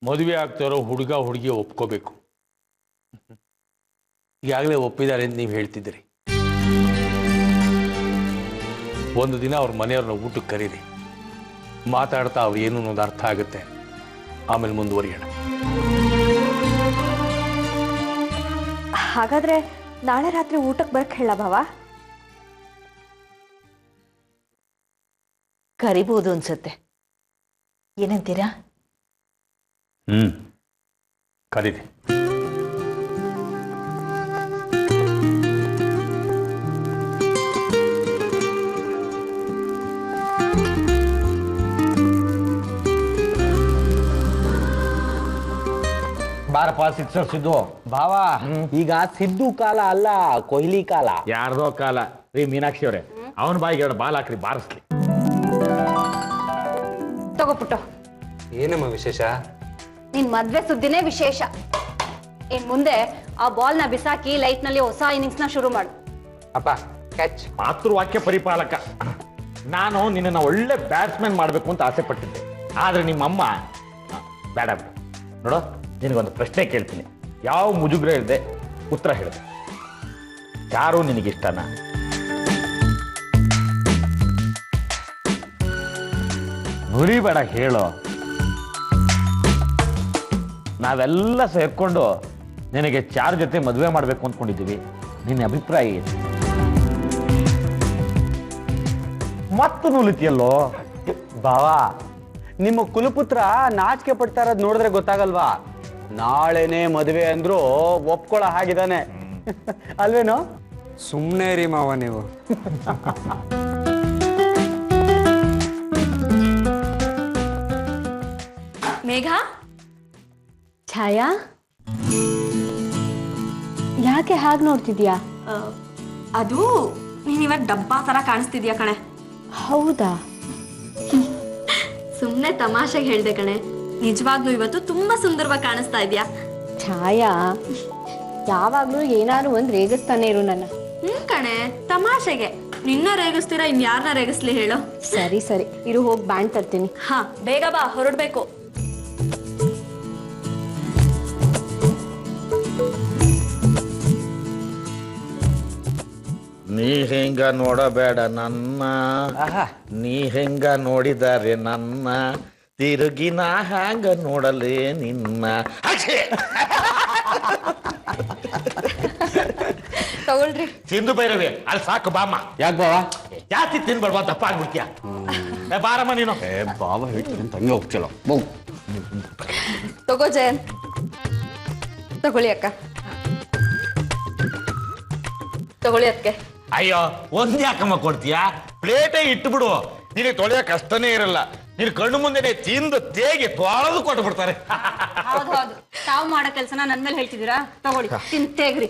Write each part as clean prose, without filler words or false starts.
ಮದುವೆ ಆಗ್ತಾರೋ ಹುಡುಗ ಹುಡುಗಿ ಒಪ್ಕೋಬೇಕು. ಈಗಾಗಲೇ ಒಪ್ಪಿದ್ದಾರೆ ಅಂತ ನೀವು ಹೇಳ್ತಿದ್ದೀರಿ. ಒಂದು ದಿನ ಅವ್ರ ಮನೆಯವ್ರನ್ನ ಊಟಕ್ಕೆ ಕರೀರಿ. ಮಾತಾಡ್ತಾ ಅವ್ರು ಏನು ಅನ್ನೋದು ಅರ್ಥ ಆಗುತ್ತೆ. ಆಮೇಲೆ ಮುಂದುವರಿಯೋಣ. ಹಾಗಾದ್ರೆ ನಾಳೆ ರಾತ್ರಿ ಊಟಕ್ಕೆ ಬರಕ್ಕೆ ಹೇಳ ಭಾವ? ಕರಿಬಹುದು ಅನ್ಸುತ್ತೆ. ಏನಂತೀರಾ? ಕರೀರಿ. ಬಾರಪ್ಪ ಸಿಕ್ಸರ್ ಸಿದ್ದು. ಭಾವ, ಈಗ ಸಿದ್ದು ಕಾಲ ಅಲ್ಲ, ಕೊಹ್ಲಿ ಕಾಲ. ಯಾರ್ದೋ ಕಾಲ ರೀ ಮೀನಾಕ್ಷಿ ಅವರೇ. ಅವನ ಬಾಯಿಗೆ ಎರಡು ಬಾಲ್ ಹಾಕ್ರಿ, ಬಾರಿಸ್ಲಿ. ತಗೋಪುಟ್ಟು. ಏನಮ್ಮ ವಿಶೇಷ? ನಿನ್ ಮದ್ವೆ ಸುದ್ದಿನೇ ವಿಶೇಷ. ಇನ್ ಮುಂದೆ ಆ ಬಾಲ್ನ ಬಿಸಾಕಿ ಲೈಫ್ ನಲ್ಲಿ ಹೊಸ ಇನ್ನಿಂಗ್ಸ್ ನ ಶುರು ಮಾಡು. ಅಪ್ಪ ಕ್ಯಾಚ್. ಮಾತೃವಾಕ್ಯ ಪರಿಪಾಲಕ. ನಾನು ನಿನ್ನನ್ನು ಒಳ್ಳೆ ಬ್ಯಾಟ್ಸ್ಮನ್ ಮಾಡಬೇಕು ಅಂತ ಆಸೆ ಪಟ್ಟಿದ್ದೆ. ಆದ್ರೆ ನಿಮ್ಮಮ್ಮ ಬೇಡ ಬಿಡು. ನೋಡೋ, ನಿನಗೊಂದು ಪ್ರಶ್ನೆ ಕೇಳ್ತೀನಿ, ಯಾವ ಮುಜುಗ್ರ ಇಲ್ಲದೆ ಉತ್ತರ ಹೇಳಿದೆ. ಯಾರು ನಿನಗಿಷ್ಟನಾ? ನುರಿಬೇಡ, ಹೇಳೋ. ನಾವೆಲ್ಲ ಸೇರ್ಕೊಂಡು ನಿನಗೆ ಚಾರ್ ಜೊತೆ ಮದುವೆ ಮಾಡಬೇಕು ಅಂದ್ಕೊಂಡಿದ್ದೀವಿ. ನಿನ್ನ ಅಭಿಪ್ರಾಯ ಏನು? ಮತ್ತು ನೂಲಿತಿಯಲ್ಲೋ. ಭಾವ, ನಿಮ್ಮ ಕುಲಪುತ್ರ ನಾಚಿಕೆ ಪಡ್ತಾ ಇರೋದು ನೋಡಿದ್ರೆ ಗೊತ್ತಾಗಲ್ವಾ? ನಾಳೆನೆ ಮದುವೆ ಅಂದ್ರು ಒಪ್ಕೊಳ್ಳೋ ಹಾಗಿದ್ದಾನೆ ಅಲ್ವೇನೋ? ಸುಮ್ಮನೆ ರೀ ಮಾವ ನೀವು. ಮೇಘ, ಛಾಯಾ, ಯಾಕೆ ಹಾಗೆ ನೋಡ್ತಿದ್ಯಾ? ಅದು ನೀನ್ ಇವಾಗ ಡಬ್ಬಾ ತರ ಕಾಣಿಸ್ತಿದ್ಯಾ ಕಣೆ. ಹೌದಾ? ಸುಮ್ನೆ ತಮಾಷೆಗೆ ಹೇಳ್ದೆ ಕಣೆ. ನಿಜವಾಗ್ಲೂ ಇವತ್ತು ತುಂಬಾ ಸುಂದರವಾಗಿ ಕಾಣಿಸ್ತಾ ಇದ್ಯಾ. ಛಾಯಾ, ಯಾವಾಗ್ಲೂ ಏನಾದ್ರು ಒಂದ್ ರೇಗಿಸ್ತಾನೆ ಇರು ನನ್ನ. ಕಣೆ, ತಮಾಷೆಗೆ. ನಿನ್ನ ರೇಗಿಸ್ತೀರಾ, ಇನ್ಯಾರನ್ನ ರೇಗಿಸ್ಲಿ ಹೇಳು? ಸರಿ ಸರಿ ಇರು, ಹೋಗಿ ಬ್ಯಾಂಡ್ ತರ್ತೀನಿ. ಹಾ, ಬೇಗ ಬಾ, ಹೊರಡ್ಬೇಕು. ನೀ ಹೆಂಗ ನೋಡಬೇಡ ನನ್ನ, ನೀ ಹೆಂಗ ನೋಡಿದಾರೆ ನನ್ನ, ತಿರುಗಿ ನಾ ಹ್ಯಾಂಗ ನೋಡಲೇ ನಿನ್ನ. ತಗೊಳ್ರಿ. ಸಿಂಧು ಭೈರವಿ, ಅಲ್ಲಿ ಸಾಕು ಬಾಮ್ಮ. ಯಾಕೆ ಬಾವ? ಜಾಸ್ತಿ ತಿನ್ಬಾರ್ದು, ದಪ್ಪ ಆಗ್ಬಿಡ್ತೀಯ. ಬಾರಮ್ಮ ನೀನು. ಬಾವ ಹೇಳ್ತೀನಿ ಅಂತ ಹಂಗೆ ಹೋಗ್ತಿಲ್ಲ. ತಗೋ ಜಯನ್, ತಗೊಳ್ಳಿ ಅಕ್ಕ. ತಗೊಳ್ಳಿ ಅದಕ್ಕೆ. ಅಯ್ಯೋ, ಒಂದ್ ಯಾಕಮ್ಮ ಕೊಡ್ತೀಯಾ? ಪ್ಲೇಟೇ ಇಟ್ಬಿಡು. ನಿನಗೆ ತೊಳೆಯ ಕಷ್ಟನೇ ಇರಲ್ಲ. ನೀನು ಕಣ್ಣು ಮುಂದೆನೆ ತಿಂದು ತೇಗಿ ತೊಳೆದು ಕೊಟ್ಟು ಬಿಡ್ತಾರೆ. ಹೌದು ಹೌದು, ತಾವು ಮಾಡೋ ಕೆಲಸನ ನನ್ ಮೇಲೆ ಹೇಳ್ತಿದ್ದೀರಾ? ತಗೊಳ್ಳಿ, ತಿಂತೇಗ್ರಿ.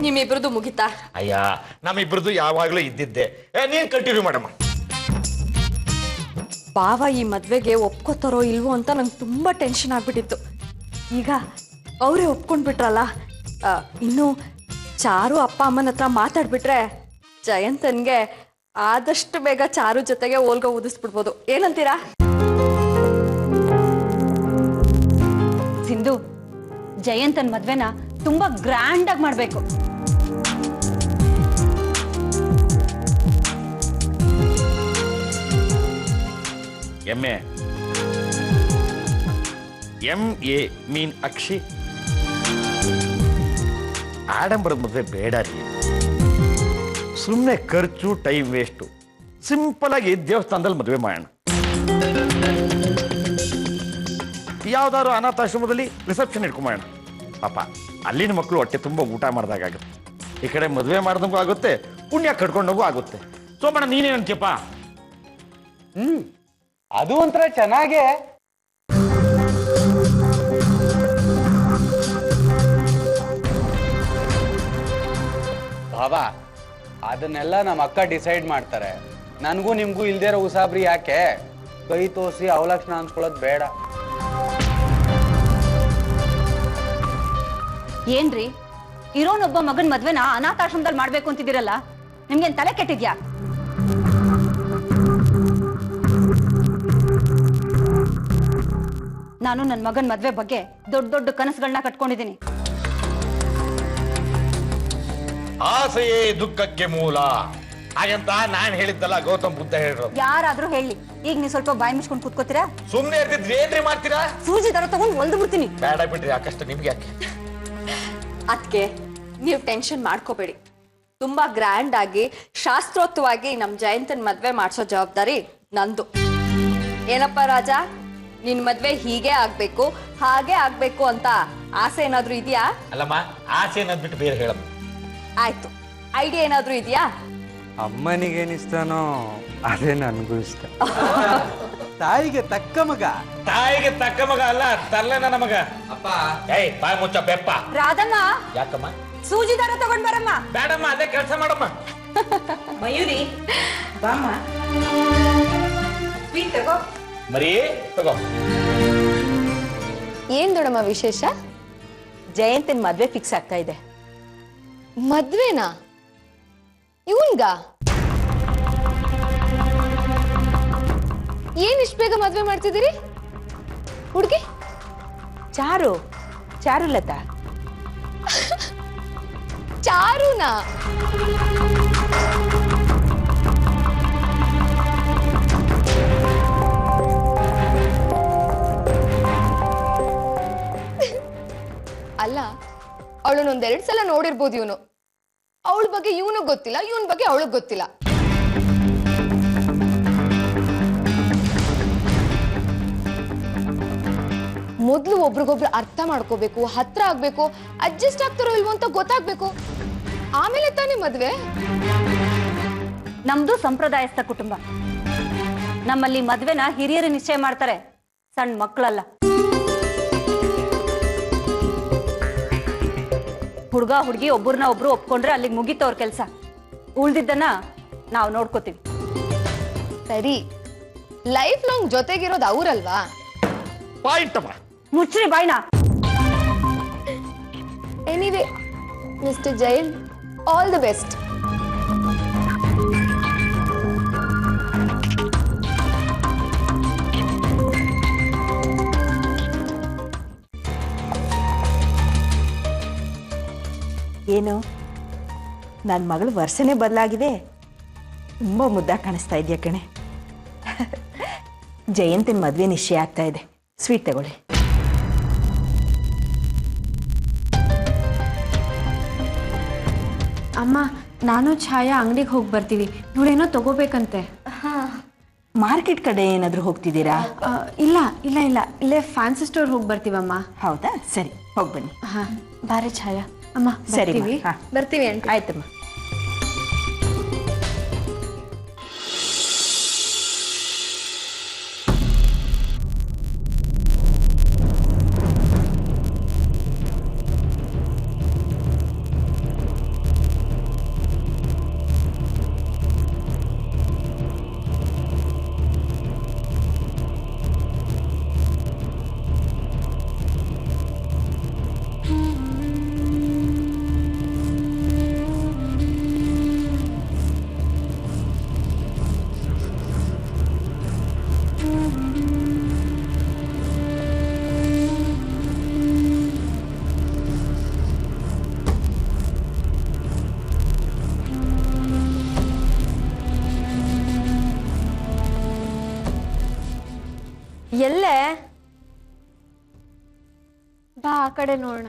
ನಿಮ್ಮಿಬ್ರದ್ದು ಮುಗಿತಾ? ಅಯ್ಯ, ನಮ್ಮಿಬ್ರದ್ದು ಯಾವಾಗ್ಲೂ ಇದ್ದಿದ್ದೆ. ನೀನ್ ಕಂಟಿನ್ಯೂ ಮಾಡಮ್ಮ. ಬಾವ ಈ ಮದ್ವೆಗೆ ಒಪ್ಕೋತಾರೋ ಇಲ್ವೋ ಅಂತ ನಂಗೆ ತುಂಬಾ ಟೆನ್ಷನ್ ಆಗ್ಬಿಟ್ಟಿತ್ತು. ಈಗ ಅವರೇ ಒಪ್ಕೊಂಡ್ಬಿಟ್ರಲ್ಲ. ಇನ್ನು ಚಾರು ಅಪ್ಪ ಅಮ್ಮನ ಹತ್ರ ಮಾತಾಡ್ಬಿಟ್ರೆ ಜಯಂತನ್ಗೆ ಆದಷ್ಟು ಬೇಗ ಚಾರು ಜೊತೆಗೆ ಓಲ್ಗ ಊದಿಸ್ಬಿಡ್ಬೋದು. ಏನಂತೀರಾ? ಸಿಂಧು, ಜಯಂತನ್ ಮದ್ವೆನ ತುಂಬಾ ಗ್ರ್ಯಾಂಡ್ ಆಗಿ ಮಾಡ್ಬೇಕು. ಎಮ್ಮೆ MA ಮೀನ್ ಅಕ್ಷಿ. ಆಡಂಬರದ ಮದುವೆ ಬೇಡ ರೀ. ಸುಮ್ಮನೆ ಖರ್ಚು, ಟೈಮ್ ವೇಸ್ಟು. ಸಿಂಪಲ್ ಆಗಿ ದೇವಸ್ಥಾನದಲ್ಲಿ ಮದುವೆ ಮಾಡೋಣ. ಯಾವ್ದಾದ್ರು ಅನಾಥಾಶ್ರಮದಲ್ಲಿ ರಿಸೆಪ್ಷನ್ ಇಟ್ಕೊಂಬೋಣ. ಪಾಪ ಅಲ್ಲಿನ ಮಕ್ಕಳು ಹೊಟ್ಟೆ ತುಂಬ ಊಟ ಮಾಡ್ದಾಗುತ್ತೆ. ಈ ಕಡೆ ಮದುವೆ ಮಾಡ್ದಂಗೂ ಆಗುತ್ತೆ, ಪುಣ್ಯ ಕಟ್ಕೊಂಡೋಗೂ ಆಗುತ್ತೆ. ಸೋಮಣ್ಣ, ನೀನೇನಂತೀಯಪ್ಪ? ಅದು ಒಂಥರ ಚೆನ್ನಾಗೆ. ಭಾವ, ಅದನ್ನೆಲ್ಲ ನಮ್ಮ ಅಕ್ಕ ಡಿಸೈಡ್ ಮಾಡ್ತಾರೆ. ನನಗೂ ನಿಮ್ಗೂ ಇಲ್ದೇ ಇರೋ ಉಸಾಬ್ರಿ ಯಾಕೆ? ಕೈ ತೋರಿಸಿ ಅವಲಕ್ಷಣ ಅನ್ಸ್ಕೊಳ್ಳೋದು ಬೇಡ. ಏನ್ರಿ, ಇರೋನೊಬ್ಬ ಮಗನ್ ಮದ್ವೆನ ಅನಾಥಾಶ್ರಮದಲ್ಲಿ ಮಾಡ್ಬೇಕು ಅಂತಿದ್ದೀರಲ್ಲ, ನಿಮ್ಗೇನ್ ತಲೆ ಕೆಟ್ಟಿದ್ಯಾ? ನಾನು ನನ್ನ ಮಗನ ಮದ್ವೆ ಬಗ್ಗೆ ದೊಡ್ಡ ದೊಡ್ಡ ಕನಸುಗಳನ್ನ ಕಟ್ಕೊಂಡಿದ್ದೀನಿ. ಆಸೆಯೇ ದುಃಖಕ್ಕೆ ಮೂಲ ಹಾಗಂತ ನಾನು ಹೇಳಿದ್ದಲ್ಲ, ಗೌತಮ್ ಬುದ್ಧ ಹೇಳಿರೋದು. ಯಾರಾದ್ರೂ ಹೇಳಿ, ಈಗ ನೀವು ಸ್ವಲ್ಪ ಬಾಯಿ ಮುಚ್ಕೊಂಡು ಕೂತ್ಕೋತೀರಾ? ಸುಮ್ಮನೆ ಇರ್ತಿದ್ರೆ ಏನ್ರಿ ಮಾಡ್ತೀರಾ? ಸೂಜಿ ದಾರ ತಗೊಂಡು ಒಲ್ದು ಬಿಡ್ತೀನಿ. ಬೇಡ ಬಿಡ್ರಿ, ಆ ಕಷ್ಟ ನಿಮ್ಗೆ ಯಾಕೆ? ಅದಕ್ಕೆ ನೀವು ಟೆನ್ಷನ್ ಮಾಡ್ಕೋಬೇಡಿ. ತುಂಬಾ ಗ್ರ್ಯಾಂಡ್ ಆಗಿ ಶಾಸ್ತ್ರೋಕ್ತವಾಗಿ ನಮ್ ಜಯಂತನ್ ಮದ್ವೆ ಮಾಡಿಸೋ ಜವಾಬ್ದಾರಿ ನಂದು. ಏನಪ್ಪ ರಾಜ, ನಿನ್ ಮದ್ವೆ ಹೀಗೆ ಆಗ್ಬೇಕು ಹಾಗೆ ಆಗ್ಬೇಕು ಅಂತ ಆಸೆ ಏನಾದ್ರೂ ಇದೆಯಾ? ಅಲ್ಲಮ್ಮ, ಆಸೆ ಅನ್ನೋದ್ ಬಿಟ್ಟು ಬೇರೆ ಹೇಳಮ್ಮ. ಆಯ್ತು, ಐಡಿಯಾ ಏನಾದ್ರೂ ಇದೆಯಾ? ಅಮ್ಮನಿಗೇನಿಸ್ತಾನೋ ಅದೇ ನನಗೂ ಇಷ್ಟ. ತಾಯಿಗೆ ತಕ್ಕ ಮಗ. ತಾಯಿಗೆ ತಕ್ಕ ಮಗ ಅಲ್ಲ, ತರ್ಲೆ ನನ್ನ ಮಗ. ಅಪ್ಪ ಏಯ್ ಬಾಯ್ ಮುಚ್ಚ ಬೆಪ್ಪ. ರಾಧಮ್ಮ, ಯಾಕಮ್ಮ? ಸೂಜಿ ದಾರ ತಗೊಂಡ್ ಬರಮ್ಮ. ಬೇಡಮ್ಮ, ಅದೇ ಕೆಲಸ ಮಾಡಮ್ಮ. ಮಯೂರಿ ಬಾಮ್ಮ, ಸ್ವೀಟ್ ತಗೋ. ಮರಿ ತಗೋ. ಏನ್ ದೊಡಮ್ಮ ವಿಶೇಷ? ಜಯಂತನ್ ಮದ್ವೆ ಫಿಕ್ಸ್ ಆಗ್ತಾ ಇದೆ. ಮದ್ವೆನಾ? ಇವನ್ಗ? ಏನ್ ಇಷ್ಟ ಬೇಗ ಮದ್ವೆ ಮಾಡ್ತಿದ್ದೀರಿ? ಹುಡುಗಿ ಚಾರುಲತಾ. ಚಾರುನಾ? ಅಲ್ಲ, ಅವಳನ್ನೊಂದೆರಡು ಸಲ ನೋಡಿರ್ಬೋದು ಇವನು. ಅವಳ ಬಗ್ಗೆ ಇವನು ಗೊತ್ತಿಲ್ಲ, ಇವನ್ ಬಗ್ಗೆ ಅವಳಿಗೆ ಗೊತ್ತಿಲ್ಲ. ಮೊದ್ಲು ಒಬ್ರಿಗೊಬ್ರು ಅರ್ಥ ಮಾಡ್ಕೋಬೇಕು, ಹತ್ರ ಆಗ್ಬೇಕು, ಅಡ್ಜಸ್ಟ್ ಆಗ್ತಾರೋ ಇಲ್ವೋ ಅಂತ ಗೊತ್ತಾಗ್ಬೇಕು, ಆಮೇಲೆ ತಾನೇ ಮದ್ವೆ. ನಮ್ದು ಸಂಪ್ರದಾಯಸ್ಥ ಕುಟುಂಬ. ನಮ್ಮಲ್ಲಿ ಮದ್ವೆನ ಹಿರಿಯರು ನಿಶ್ಚಯ ಮಾಡ್ತಾರೆ, ಸಣ್ಣ ಮಕ್ಕಳಲ್ಲ. ಹುಡುಗ ಹುಡುಗಿ ಒಬ್ಬರನ್ನ ಒಬ್ರು ಒಪ್ಕೊಂಡ್ರೆ ಅಲ್ಲಿಗೆ ಮುಗಿತವ್ರ ಕೆಲಸ. ಉಳ್ದಿದ್ದನ್ನ ನಾವು ನೋಡ್ಕೋತೀವಿ. ಸರಿ, ಲೈಫ್ ಲಾಂಗ್ ಜೊತೆಗಿರೋದು ಅವ್ರಲ್ವಾ? ಪಾಯಿಂಟಮ್ಮ. ಮುಚ್ಚ್ರಿ ಬಾಯ್ನ. Anyway, mister Jain, all the best. ಏನು ನನ್ನ ಮಗಳು ವರ್ಷನೇ ಬದಲಾಗಿದೆ. ತುಂಬ ಮುದ್ದಾಗಿ ಕಾಣಿಸ್ತಾ ಇದೆಯಾ ಕಣೆ. ಜಯಂತನ ಮದುವೆ ನಿಶ್ಚಯ ಆಗ್ತಾ ಇದೆ. ಸ್ವೀಟ್ ತಗೊಳ್ಳಿ. ಅಮ್ಮ, ನಾನು ಛಾಯಾ ಅಂಗಡಿಗೆ ಹೋಗಿ ಬರ್ತೀವಿ. ಇವಳೇನೋ ತಗೋಬೇಕಂತೆ. ಮಾರ್ಕೆಟ್ ಕಡೆ ಏನಾದರೂ ಹೋಗ್ತಿದ್ದೀರಾ? ಇಲ್ಲ ಇಲ್ಲ ಇಲ್ಲ, ಇಲ್ಲೇ ಫ್ಯಾನ್ಸಿ ಸ್ಟೋರ್ ಹೋಗಿ ಬರ್ತೀವಮ್ಮ. ಹೌದಾ, ಸರಿ ಹೋಗಿ ಬನ್ನಿ. ಹಾ, ಬಾರೆ ಛಾಯಾ. ಅಮ್ಮ ಸರಿ ಬರ್ತೀವಿ. ಬರ್ತೀವಿ ಅಂತ. ಆಯ್ತಮ್ಮ. ಎಲ್ಲೇ? ಬಾ ಆ ಕಡೆ ನೋಡೋಣ.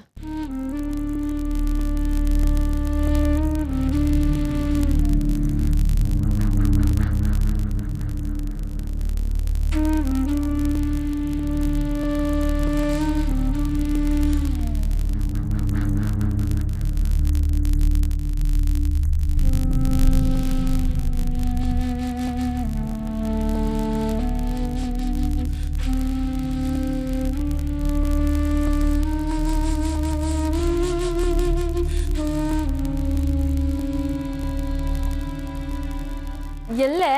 ಎಲ್ಲೇ?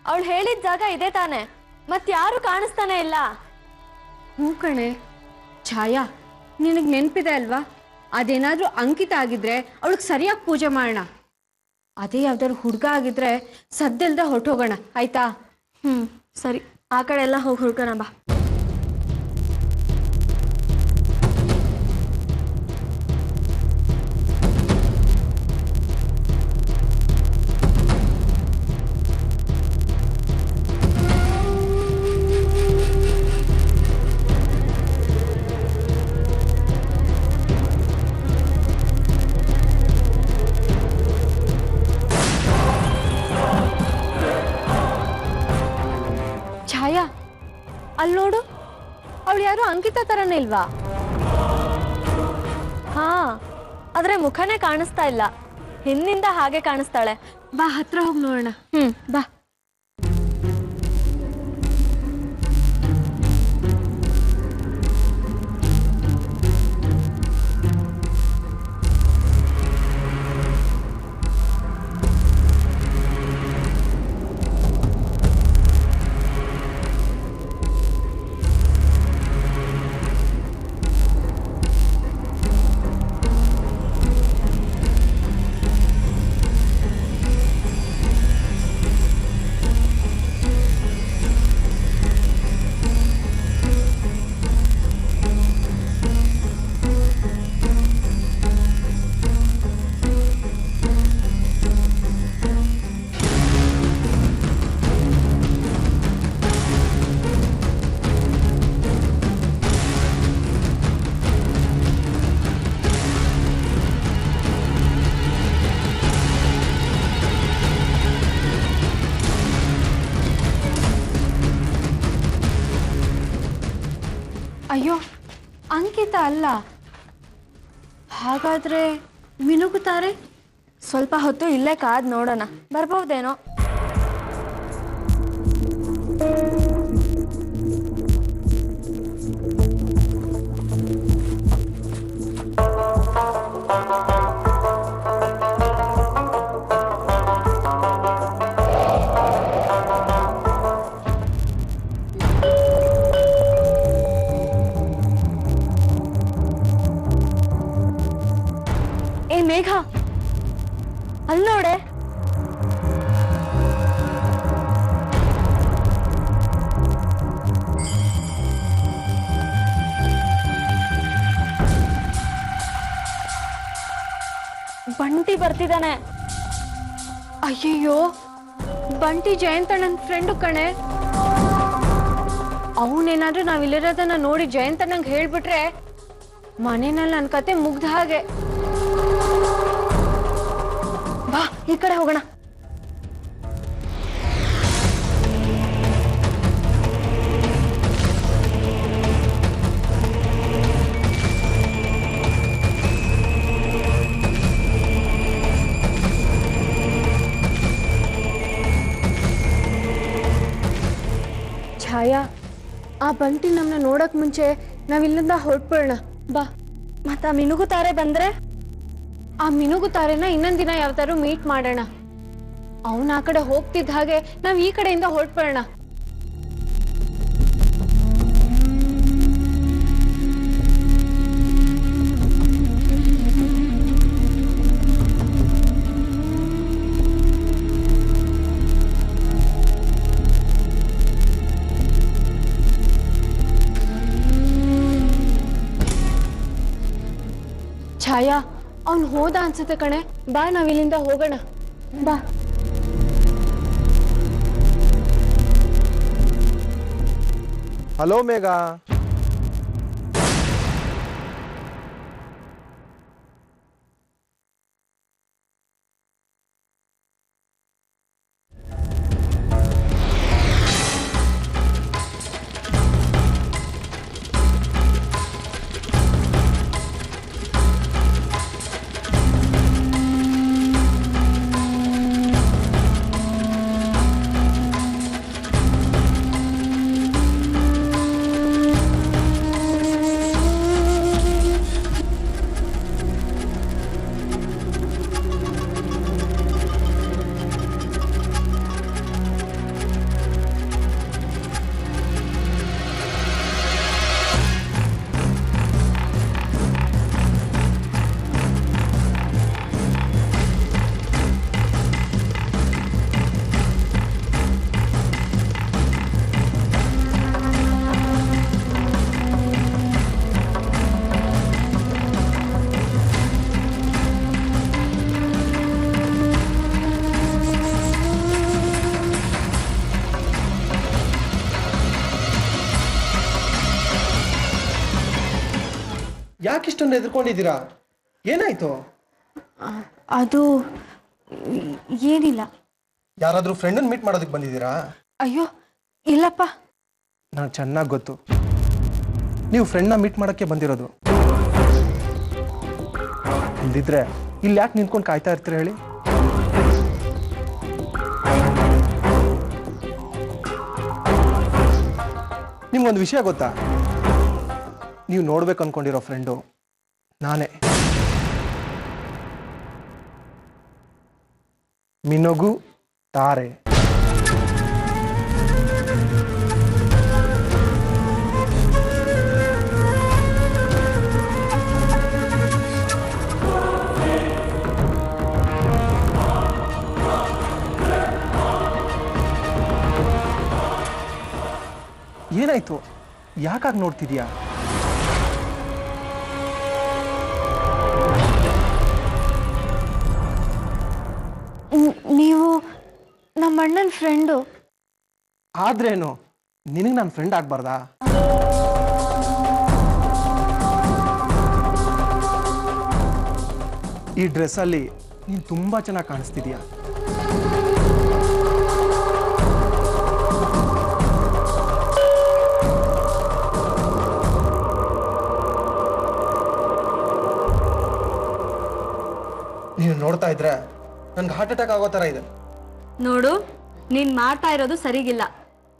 ಅವಳು ಹೇಳಿದ ಜಾಗ ಇದೆ ತಾನೆ, ಮತ್ತಾರು ಕಾಣಿಸ್ತಾನೆ ಇಲ್ಲ. ಹ್ಞೂ ಕಣೆ. ಛಾಯಾ, ನಿನಗೆ ನೆನಪಿದೆ ಅಲ್ವಾ? ಅದೇನಾದ್ರೂ ಅಂಕಿತ ಆಗಿದ್ರೆ ಅವಳಿಗೆ ಸರಿಯಾಗಿ ಪೂಜೆ ಮಾಡೋಣ. ಅದೇ ಯಾವ್ದಾದ್ರು ಹುಡುಗ ಆಗಿದ್ರೆ ಸದ್ದಿಲ್ದ ಹೊರಟೋಗೋಣ, ಆಯ್ತಾ? ಸರಿ, ಆ ಕಡೆ ಎಲ್ಲ ಹೋಗಿ ಹುಡ್ಕೋಣ ಬಾ. ಅಲ್ಲಿ ನೋಡು, ಅವಳು ಯಾರು ಅಂಕಿತಾ ಥರನೇ ಇಲ್ವಾ? ಹಾ, ಆದ್ರೆ ಮುಖನೇ ಕಾಣಿಸ್ತಾ ಇಲ್ಲ. ಹಿಂದಿಂದ ಹಾಗೆ ಕಾಣಿಸ್ತಾಳೆ. ಬಾ ಹತ್ರ ಹೋಗಿ ನೋಡೋಣ. ಬಾ. ಅಯ್ಯೋ, ಅಂಕಿತಾ ಅಲ್ಲ. ಹಾಗಾದ್ರೆ ಮಿನುಗುತ್ತಾರೆ. ಸ್ವಲ್ಪ ಹೊತ್ತು ಇಲ್ಲೇ ಕಾದ್ ನೋಡೋಣ, ಬರ್ಬಹುದೇನೋ. ಏ ಮೇಘ, ಅಲ್ಲಿ ನೋಡೆ. ಬಂಟಿ ಬರ್ತಿದ್ದಾನೆ. ಅಯ್ಯಯ್ಯೋ, ಬಂಟಿ ಜಯಂತಣ್ಣನ ಫ್ರೆಂಡು ಕಣೆ. ಅವನೇನಾದ್ರೂ ನಾವಿಲ್ಲಿರೋದನ್ನ ನೋಡಿ ಜಯಂತಣ್ಣಂಗೆ ಹೇಳ್ಬಿಟ್ರೆ ಮನೆಯಲ್ಲಿ ನನ್ನ ಕತೆ ಮುಗ್ದ ಹಾಗೆ. ಬಾ, ಈ ಕಡೆ ಹೋಗೋಣ. ಛಾಯಾ, ಆ ಬಂಟಿ ನಮ್ಮನ್ನ ನೋಡಕ್ ಮುಂಚೆ ನಾವಿಲ್ಲಿಂದ ಹೊರಟ್ಬಿಡೋಣ. ಬಾ. ಮತ್ತ ಮಿನುಗುತ್ತಾರೆ ಬಂದ್ರೆ? ಆ ಮಿನುಗುತ್ತಾರೆನ ಇನ್ನೊಂದ್ ದಿನ ಯಾವತ್ತಾರು ಮೀಟ್ ಮಾಡೋಣ. ಅವನ ಆ ಕಡೆ ಹೋಗ್ತಿದ್ದ ಹಾಗೆ ನಾವ್ ಈ ಕಡೆಯಿಂದ ಹೊರಟ್ಬಿಡೋಣ. ಛಾಯಾ, ಅವ್ನು ಹೋದ ಅನ್ಸುತ್ತೆ ಕಣೆ. ಬಾ, ನಾವಿಲ್ಲಿಂದ ಹೋಗೋಣ. ಬಾ. ಹಲೋ ಮೇಘ. ಯಾಕಿಷ್ಟೊಂದು ಎದ್ಕೊಂಡಿದ್ದೀರಾ? ಏನಾಯ್ತು? ಅದು ಏನಿಲ್ಲ. ಯಾರಾದ್ರೂ ಫ್ರೆಂಡನ್ನು ಮೀಟ್ ಮಾಡೋದಕ್ಕೆ ಬಂದಿದ್ದೀರಾ? ಅಯ್ಯೋ ಇಲ್ಲಪ್ಪ. ನನಗೆ ಚೆನ್ನಾಗಿ ಗೊತ್ತು ನೀವು ಫ್ರೆಂಡ್ನ ಮೀಟ್ ಮಾಡೋಕ್ಕೆ ಬಂದಿರೋದು. ಇಲ್ದಿದ್ರೆ ಇಲ್ಲಿ ಯಾಕೆ ನಿಂತ್ಕೊಂಡು ಕಾಯ್ತಾ ಇರ್ತೀರ ಹೇಳಿ? ನಿಮ್ಗೊಂದು ವಿಷಯ ಗೊತ್ತಾ? ನೀವು ನೋಡ್ಬೇಕು ಅನ್ಕೊಂಡಿರೋ ಫ್ರೆಂಡು ನಾನೇ. ಮಿನುಗು ತಾರೆ. ಏನಾಯ್ತು? ಯಾಕಾಗಿ ನೋಡ್ತಿದ್ಯಾ? ನೀವು ನಮ್ಮ ಅಣ್ಣನ ಫ್ರೆಂಡು. ಆದ್ರೇನು ನಿನಗೆ ನನ್ನ ಫ್ರೆಂಡ್ ಆಗ್ಬಾರ್ದಾ? ಈ ಡ್ರೆಸ್ಸಲ್ಲಿ ನೀನು ತುಂಬಾ ಚೆನ್ನಾಗಿ ಕಾಣಿಸ್ತಿದ್ಯಾ. ನೀನು ನೋಡ್ತಾ ಇದ್ರೆ ನನ್ಗೆ ಹಾರ್ಟ್ ಅಟ್ಯಾಕ್ ಆಗೋ ಥರ ಇದೆ. ನೋಡು, ನೀನ್ ಮಾಡ್ತಾ ಇರೋದು ಸರಿಗಿಲ್ಲ.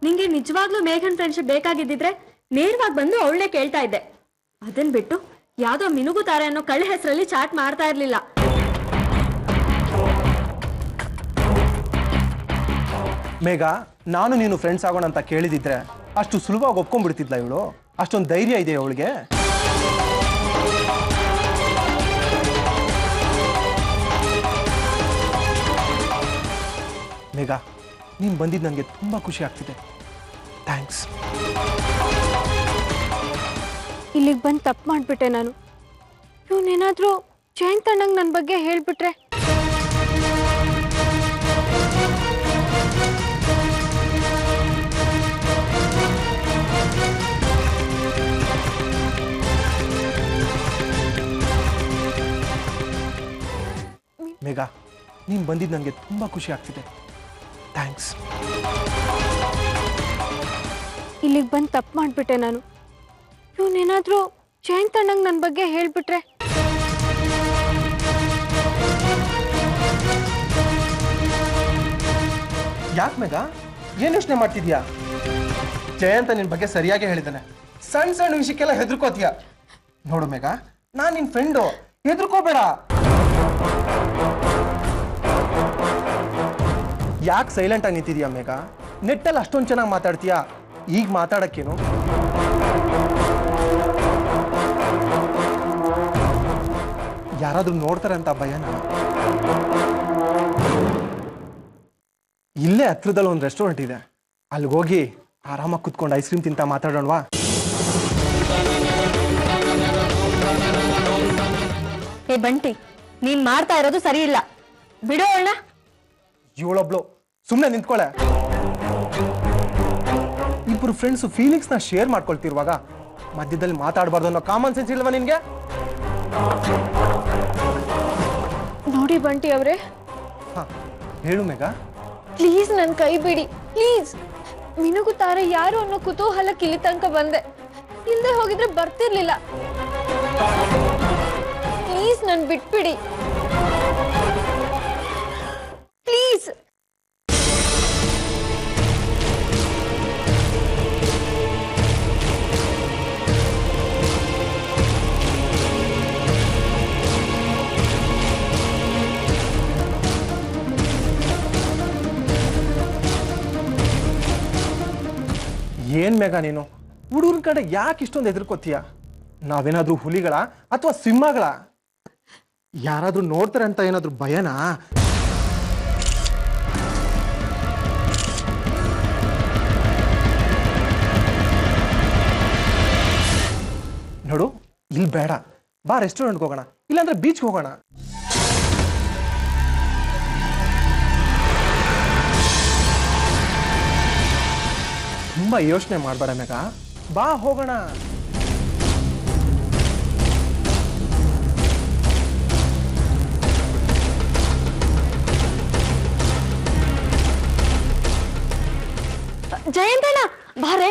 ನಿಂಗೆ ನಿಜವಾಗ್ಲೂ ಮೇಘನ್ ಫ್ರೆಂಡ್ಶಿಪ್ ಬೇಕಾಗಿದ್ದಿದ್ರೆ ನೇರವಾಗಿ ಬಂದು ಅವಳನ್ನೇ ಕೇಳ್ತಾ ಇದ್ದೆ. ಅದನ್ ಬಿಟ್ಟು ಯಾವ್ದೋ ಮಿನುಗು ತಾರೆ ಅನ್ನೋ ಕಳ್ಳ ಹೆಸರಲ್ಲಿ ಚಾಟ್ ಮಾಡ್ತಾ ಇರ್ಲಿಲ್ಲ. ಮೇಘ, ನಾನು ನೀನು ಫ್ರೆಂಡ್ಸ್ ಆಗೋಣ ಅಂತ ಕೇಳಿದಿದ್ರೆ ಅಷ್ಟು ಸುಲಭವಾಗಿ ಒಪ್ಕೊಂಡ್ಬಿಡ್ತಿದ್ಲ ಇವಳು? ಅಷ್ಟೊಂದು ಧೈರ್ಯ ಇದೆ ಅವಳಿಗೆ? ಮೇಘ, ನೀನು ಬಂದಿದ್ದು ನನಗೆ ತುಂಬ ಖುಷಿ ಆಗ್ತಿದೆ. ಥ್ಯಾಂಕ್ಸ್. ಇಲ್ಲಿಗೆ ಬಂದು ತಪ್ಪು ಮಾಡಿಬಿಟ್ಟೆ ನಾನು. ಇವನೇನಾದರೂ ಜಯಂತ್ ಅಣ್ಣಂಗೆ ನನ್ನ ಬಗ್ಗೆ ಹೇಳಿಬಿಟ್ರೆ? ಮೇಘ, ನೀನು ಬಂದಿದ್ದು ನನಗೆ ತುಂಬ ಖುಷಿ ಆಗ್ತಿದೆ. ಥ್ಯಾಂಕ್ಸ್. ಇಲ್ಲಿಗೆ ಬಂದು ತಪ್ಪು ಮಾಡಿಬಿಟ್ಟೆ ನಾನು. ಇವನೇನಾದರೂ ಜಯಂತ್ ಅಣ್ಣಂಗೆ ನನ್ನ ಬಗ್ಗೆ ಹೇಳಿಬಿಟ್ರೆ? ಯಾಕೆ ಮೇಘ, ಏನು ಯೋಚನೆ ಮಾಡ್ತಿದ್ಯಾ? ಜಯಂತ ನಿನ್ನ ಬಗ್ಗೆ ಸರಿಯಾಗಿ ಹೇಳಿದ್ದಾನೆ. ಸಣ್ಣ ಸಣ್ಣ ವಿಷಯಕ್ಕೆಲ್ಲ ಹೆದರ್ಕೋತೀಯ. ನೋಡು ಮೇಘ, ನಾನು ನಿನ್ನ ಫ್ರೆಂಡು, ಹೆದರ್ಕೋಬೇಡ. ಯಾಕೆ ಸೈಲೆಂಟ್ ಆಗಿ ನಿಂತಿದ್ಯಾ ಮೇಘ? ನೆಟ್ಟಲ್ಲಿ ಅಷ್ಟೊಂದು ಚೆನ್ನಾಗಿ ಮಾತಾಡ್ತೀಯಾ, ಈಗ ಮಾತಾಡಕ್ಕೇನು? ಯಾರಾದ್ರೂ ನೋಡ್ತಾರೆ ಅಂತ ಭಯನ? ಇಲ್ಲೇ ಹತ್ರದಲ್ಲಿ ಒಂದು ರೆಸ್ಟೋರೆಂಟ್ ಇದೆ, ಅಲ್ಲಿಗೆ ಹೋಗಿ ಆರಾಮಾಗಿ ಕುತ್ಕೊಂಡು ಐಸ್ ಕ್ರೀಮ್ ತಿಂತ ಮಾತಾಡೋಣವಾ? ಏ ಬಂಟಿ, ನೀನ್ ಮಾಡ್ತಾ ಇರೋದು ಸರಿ ಇಲ್ಲ, ಬಿಡೋ ಅಣ್ಣ. ಇವಳೊಬ್ಳು ಸುಮ್ಮನೆ ನಿಂತ್ಕೊಳ್ಳೆ. ಇಬ್ಬರು ಫ್ರೆಂಡ್ಸ್ ಫೀಲಿಂಗ್ಸ್ನ ಶೇರ್ ಮಾಡ್ಕೊಳ್ತಿರುವಾಗ ಮಧ್ಯದಲ್ಲಿ ಮಾತಾಡಬಾರ್ದು ಅನ್ನೋ ಕಾಮನ್ ಸೆನ್ಸ್ ಇಲ್ವಾ ನಿನ್ಗೆ? ನೋಡಿ ಬಂಟಿ ಅವರೇ, ಹಾ ಹೇಳು ಮೇಘ. ಪ್ಲೀಸ್ ನನ್ನ ಕೈ ಬಿಡಿ, ಪ್ಲೀಸ್. ಮಿನುಗು ತಾರೆ ಯಾರು ಅನ್ನೋ ಕುತೂಹಲಕ್ಕೆ ಇಲ್ಲಿ ತನಕ ಬಂದೆ. ಇಲ್ಲದೆ ಹೋಗಿದ್ರೆ ಬರ್ತಿರ್ಲಿಲ್ಲ. ಪ್ಲೀಸ್ ನನ್ ಬಿಟ್ಬಿಡಿ, ಪ್ಲೀಸ್. ಏನ್ ಮೇಘ ನೀನು ಹುಡುಗರ ಕಡೆ ಯಾಕೆ ಇಷ್ಟೊಂದು ಹೆದರ್ಕೋತೀಯ? ನಾವೇನಾದ್ರೂ ಹುಲಿಗಳ ಅಥವಾ ಸಿಂಹಗಳ? ಯಾರಾದ್ರೂ ನೋಡ್ತಾರೆ ಅಂತ ಏನಾದ್ರೂ ಭಯನಾ? ನೋಡು, ಇಲ್ಲಿ ಬೇಡ, ಬಾ ರೆಸ್ಟೋರೆಂಟ್ಗೆ ಹೋಗೋಣ, ಇಲ್ಲಾಂದ್ರೆ ಬೀಚ್ಗೆ ಹೋಗೋಣ. ತುಂಬಾ ಯೋಚನೆ ಮಾಡಬೇಡ ಮೇಘ, ಬಾ ಹೋಗೋಣ. ಜಯಂತಣ್ಣ ಬಾರೆ.